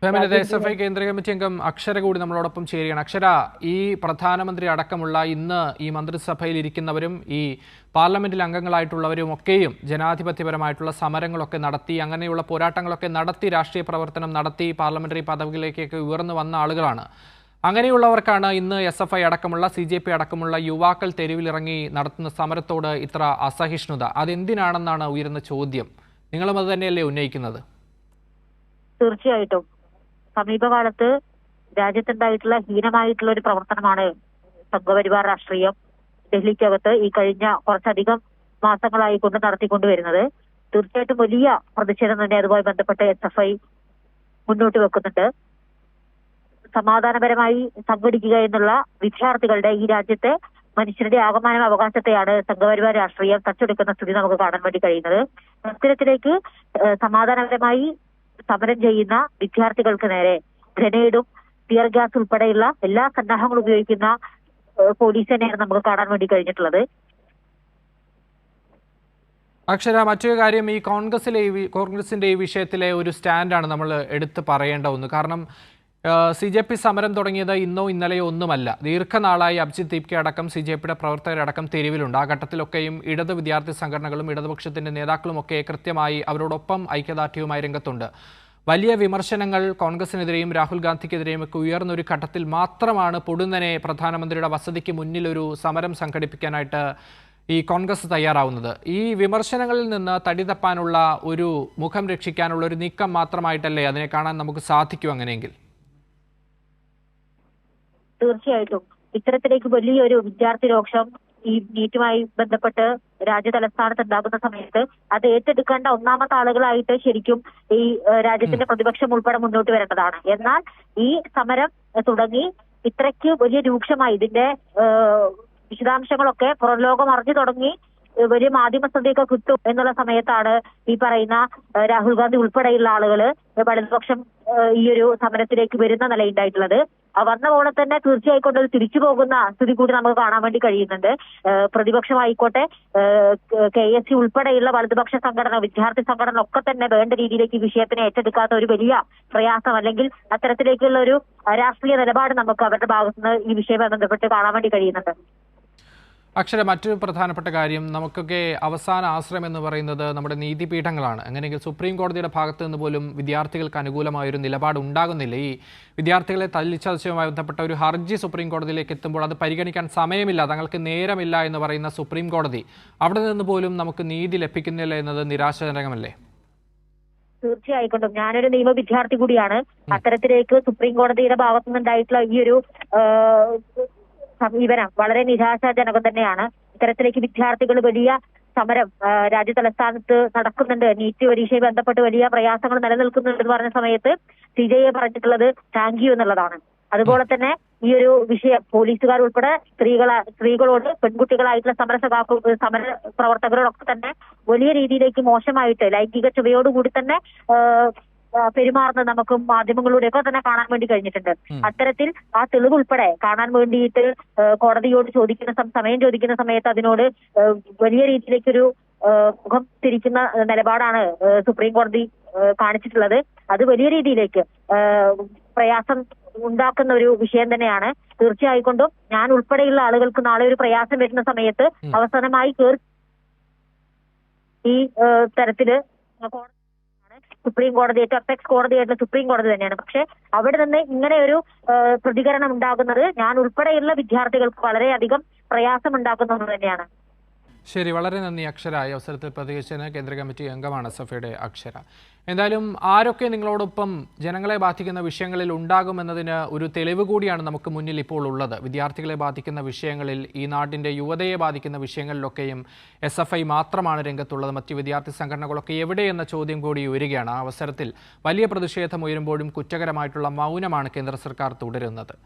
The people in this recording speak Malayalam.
ഫാമിലി SFI കേന്ദ്ര കമ്മിറ്റി അംഗം അക്ഷര കൂടി നമ്മളോടൊപ്പം ചേരുകയാണ്. അക്ഷര, ഈ പ്രധാനമന്ത്രി അടക്കമുള്ള ഇന്ന് ഈ മന്ത്രിസഭയിൽ ഇരിക്കുന്നവരും ഈ പാർലമെന്റിൽ അംഗങ്ങളായിട്ടുള്ളവരും ഒക്കെയും ജനാധിപത്യപരമായിട്ടുള്ള സമരങ്ങളൊക്കെ നടത്തി, അങ്ങനെയുള്ള പോരാട്ടങ്ങളൊക്കെ നടത്തി, രാഷ്ട്രീയ പ്രവർത്തനം നടത്തി പാർലമെന്ററി പദവികളിലേക്കൊക്കെ ഉയർന്നു വന്ന ആളുകളാണ്. അങ്ങനെയുള്ളവർക്കാണ് ഇന്ന് SFI അടക്കമുള്ള CJP അടക്കമുള്ള യുവാക്കൾ തെരുവിലിറങ്ങി നടത്തുന്ന സമരത്തോട് ഇത്ര അസഹിഷ്ണുത. അതെന്തിനാണെന്നാണ് ഉയരുന്ന ചോദ്യം. നിങ്ങളും അത് തന്നെയല്ലേ ഉന്നയിക്കുന്നത്? തീർച്ചയായിട്ടും സമീപകാലത്ത് രാജ്യത്തുണ്ടായിട്ടുള്ള ഹീനമായിട്ടുള്ള ഒരു പ്രവർത്തനമാണ് സംഘപരിവാർ രാഷ്ട്രീയം ഡൽഹിക്കകത്ത് ഈ കഴിഞ്ഞ കുറച്ചധികം മാസങ്ങളായി കൊണ്ട് നടത്തിക്കൊണ്ടുവരുന്നത്. തീർച്ചയായിട്ടും വലിയ പ്രതിഷേധം തന്നെ അതുമായി ബന്ധപ്പെട്ട് SFI മുന്നോട്ട് വെക്കുന്നുണ്ട്. സമാധാനപരമായി സംഘടിക്കുക എന്നുള്ള വിദ്യാർത്ഥികളുടെ, ഈ രാജ്യത്തെ മനുഷ്യരുടെ ആകമാനം അവകാശത്തെയാണ് സംഘപരിവാർ രാഷ്ട്രീയം തച്ചെടുക്കുന്ന സ്ഥിതി നമുക്ക് കാണാൻ വേണ്ടി കഴിയുന്നത്. ഇത്തരത്തിലേക്ക് സമാധാനപരമായി സമരം ചെയ്യുന്ന വിദ്യാർത്ഥികൾക്ക് നേരെ ഗ്രനേഡും ടിയർ ഗ്യാസ് ഉൾപ്പെടെയുള്ള എല്ലാ സന്നാഹങ്ങളും ഉപയോഗിക്കുന്ന പോലീസ് തന്നെയാണ് നമുക്ക് കാണാൻ വേണ്ടി കഴിഞ്ഞിട്ടുള്ളത്. അക്ഷര, മറ്റൊരു കാര്യം, ഈ കോൺഗ്രസിന്റെ ഈ വിഷയത്തിലെ ഒരു സ്റ്റാൻഡാണ് നമ്മൾ എടുത്ത് പറയേണ്ട ഒന്ന്. കാരണം CJP സമരം തുടങ്ങിയത് ഇന്നോ ഇന്നലെയോ ഒന്നുമല്ല. ദീർഘനാളായി അഭിജിത് ദീപ്കെ അടക്കം CJPയുടെ പ്രവർത്തകരടക്കം തെരുവിലുണ്ട്. ആ ഘട്ടത്തിലൊക്കെയും ഇടത് വിദ്യാർത്ഥി സംഘടനകളും ഇടതുപക്ഷത്തിന്റെ നേതാക്കളുമൊക്കെ കൃത്യമായി അവരോടൊപ്പം ഐക്യദാർഢ്യവുമായി രംഗത്തുണ്ട്. വലിയ വിമർശനങ്ങൾ കോൺഗ്രസിനെതിരെയും രാഹുൽ ഗാന്ധിക്കെതിരെയും ഒക്കെ ഉയർന്നൊരു ഘട്ടത്തിൽ മാത്രമാണ് പൊടുന്നനെ പ്രധാനമന്ത്രിയുടെ വസതിക്ക് മുന്നിൽ ഒരു സമരം സംഘടിപ്പിക്കാനായിട്ട് ഈ കോൺഗ്രസ് തയ്യാറാവുന്നത്. ഈ വിമർശനങ്ങളിൽ നിന്ന് തടി തപ്പാനുള്ള ഒരു മുഖം രക്ഷിക്കാനുള്ള ഒരു നീക്കം മാത്രമായിട്ടല്ലേ അതിനെ കാണാൻ നമുക്ക് സാധിക്കൂ? അങ്ങനെയെങ്കിൽ തീർച്ചയായിട്ടും ഇത്തരത്തിലേക്ക് വലിയൊരു വിദ്യാർത്ഥി രോഷം ഈ നീറ്റുമായി ബന്ധപ്പെട്ട് രാജ്യ തലസ്ഥാനത്ത് ഉണ്ടാകുന്ന സമയത്ത് അത് ഏറ്റെടുക്കേണ്ട ഒന്നാമത്തെ ആളുകളായിട്ട് ശരിക്കും ഈ രാജ്യത്തിന്റെ പ്രതിപക്ഷം ഉൾപ്പെടെ മുന്നോട്ട് വരേണ്ടതാണ്. എന്നാൽ ഈ സമരം തുടങ്ങി ഇത്രയ്ക്ക് വലിയ രൂക്ഷമായി ഇതിന്റെ വിശദാംശങ്ങളൊക്കെ പുറം ലോകം അറിഞ്ഞു തുടങ്ങി വലിയ മാധ്യമ ശ്രദ്ധയൊക്കെ കിട്ടും എന്നുള്ള സമയത്താണ് ഈ പറയുന്ന രാഹുൽ ഗാന്ധി ഉൾപ്പെടെയുള്ള ആളുകള് വലതുപക്ഷം ഈ ഒരു സമരത്തിലേക്ക് വരുന്ന നിലയുണ്ടായിട്ടുള്ളത്. വന്ന പോലെ തന്നെ തീർച്ചയായിക്കൊണ്ട് അത് തിരിച്ചു പോകുന്ന സ്ഥിതി കൂടി നമുക്ക് കാണാൻ വേണ്ടി കഴിയുന്നുണ്ട്. പ്രതിപക്ഷമായിക്കോട്ടെ, KSU ഉൾപ്പെടെയുള്ള വലതുപക്ഷ സംഘടന, വിദ്യാർത്ഥി സംഘടന ഒക്കെ തന്നെ വേണ്ട രീതിയിലേക്ക് ഈ വിഷയത്തിനെ ഏറ്റെടുക്കാത്ത ഒരു വലിയ പ്രയാസം, അല്ലെങ്കിൽ അത്തരത്തിലേക്കുള്ള ഒരു രാഷ്ട്രീയ നിലപാട് നമുക്ക് അവരുടെ ഭാഗത്തുനിന്ന് ഈ വിഷയവുമായി ബന്ധപ്പെട്ട് കാണാൻ വേണ്ടി കഴിയുന്നുണ്ട്. അക്ഷര, മറ്റൊരു പ്രധാനപ്പെട്ട കാര്യം, നമുക്കൊക്കെ അവസാന ആശ്രയം എന്ന് പറയുന്നത് നമ്മുടെ നീതിപീഠങ്ങളാണ്. അങ്ങനെയെങ്കിൽ സുപ്രീം കോടതിയുടെ ഭാഗത്തു നിന്ന് പോലും വിദ്യാർത്ഥികൾക്ക് അനുകൂലമായൊരു നിലപാട് ഉണ്ടാകുന്നില്ല. ഈ വിദ്യാർത്ഥികളെ തല്ലിച്ചതച്ചുമായി ബന്ധപ്പെട്ട ഒരു ഹർജി സുപ്രീം കോടതിയിലേക്ക് എത്തുമ്പോൾ അത് പരിഗണിക്കാൻ സമയമില്ല, തങ്ങൾക്ക് നേരമില്ല എന്ന് പറയുന്ന സുപ്രീം കോടതി, അവിടെ നിന്ന് പോലും നമുക്ക് നീതി ലഭിക്കുന്നില്ല എന്നത് നിരാശാജനകമല്ലേ? തീർച്ചയായിക്കൊണ്ടും ഞാനൊരു നിയമ വിദ്യാർത്ഥി കൂടിയാണ്. അത്തരത്തിലേക്ക് സുപ്രീം കോടതിയുടെ ഭാഗത്തുനിന്നുണ്ടായിട്ടുള്ള ഈ ഒരു സമീപനം വളരെ നിരാശാജനകം തന്നെയാണ്. ഇത്തരത്തിലേക്ക് വിദ്യാർത്ഥികൾ വലിയ സമരം രാജ്യ തലസ്ഥാനത്ത് നടക്കുന്നുണ്ട്, നീറ്റ് പരീക്ഷയെ ബന്ധപ്പെട്ട് വലിയ പ്രയാസങ്ങൾ നിലനിൽക്കുന്നുണ്ട് എന്ന് പറഞ്ഞ സമയത്ത് CJA പറഞ്ഞിട്ടുള്ളത് താങ്ക് യു എന്നുള്ളതാണ്. അതുപോലെ തന്നെ ഈ ഒരു വിഷയം പോലീസുകാർ ഉൾപ്പെടെ സ്ത്രീകളോട്, പെൺകുട്ടികളായിട്ടുള്ള സമര പ്രവർത്തകരോടൊക്കെ തന്നെ വലിയ രീതിയിലേക്ക് മോശമായിട്ട് ലൈംഗിക ചുവയോടുകൂടി തന്നെ പെരുമാറുന്നത് നമുക്ക് മാധ്യമങ്ങളിലൂടെയൊക്കെ തന്നെ കാണാൻ വേണ്ടി കഴിഞ്ഞിട്ടുണ്ട്. അത്തരത്തിൽ ആ തെളിവ് ഉൾപ്പെടെ കാണാൻ വേണ്ടിയിട്ട് കോടതിയോട് സമയം ചോദിക്കുന്ന സമയത്ത് അതിനോട് വലിയ രീതിയിലേക്കൊരു മുഖം തിരിക്കുന്ന നിലപാടാണ് സുപ്രീം കോടതി കാണിച്ചിട്ടുള്ളത്. അത് വലിയ രീതിയിലേക്ക് പ്രയാസം ഉണ്ടാക്കുന്ന ഒരു വിഷയം തന്നെയാണ്. തീർച്ചയായിക്കൊണ്ടും ഞാൻ ഉൾപ്പെടെയുള്ള ആളുകൾക്ക് നാളെ ഒരു പ്രയാസം വരുന്ന സമയത്ത് അവസാനമായി ഈ തരത്തില് സുപ്രീം കോടതി, ഏറ്റവും അപ്പെക്സ് കോടതിയായിട്ടുള്ള സുപ്രീം കോടതി തന്നെയാണ്. പക്ഷെ അവിടെ നിന്ന് ഇങ്ങനെ ഒരു പ്രതികരണം ഉണ്ടാകുന്നത് ഞാൻ ഉൾപ്പെടെയുള്ള വിദ്യാർത്ഥികൾക്ക് വളരെയധികം പ്രയാസം ഉണ്ടാക്കുന്ന ഒന്ന് തന്നെയാണ്. ശരി, വളരെ നന്ദി അക്ഷര. ഈ അവസരത്തിൽ പ്രതികരിച്ചതിന് കേന്ദ്ര കമ്മിറ്റി അംഗമാണ് SFIയുടെ അക്ഷര. എന്തായാലും ആരൊക്കെ നിങ്ങളോടൊപ്പം ജനങ്ങളെ ബാധിക്കുന്ന വിഷയങ്ങളിൽ ഉണ്ടാകുമെന്നതിന് ഒരു തെളിവ് കൂടിയാണ് നമുക്ക് മുന്നിൽ ഇപ്പോൾ ഉള്ളത്. വിദ്യാർത്ഥികളെ ബാധിക്കുന്ന വിഷയങ്ങളിൽ, ഈ നാടിൻ്റെ യുവതയെ ബാധിക്കുന്ന വിഷയങ്ങളിലൊക്കെയും SFI മാത്രമാണ് രംഗത്തുള്ളത്. മറ്റ് വിദ്യാർത്ഥി സംഘടനകളൊക്കെ എവിടെയെന്ന ചോദ്യം കൂടി ഉയരുകയാണ്. ആ അവസരത്തിൽ വലിയ പ്രതിഷേധം ഉയരുമ്പോഴും കുറ്റകരമായിട്ടുള്ള മൗനമാണ് കേന്ദ്ര സർക്കാർ തുടരുന്നത്.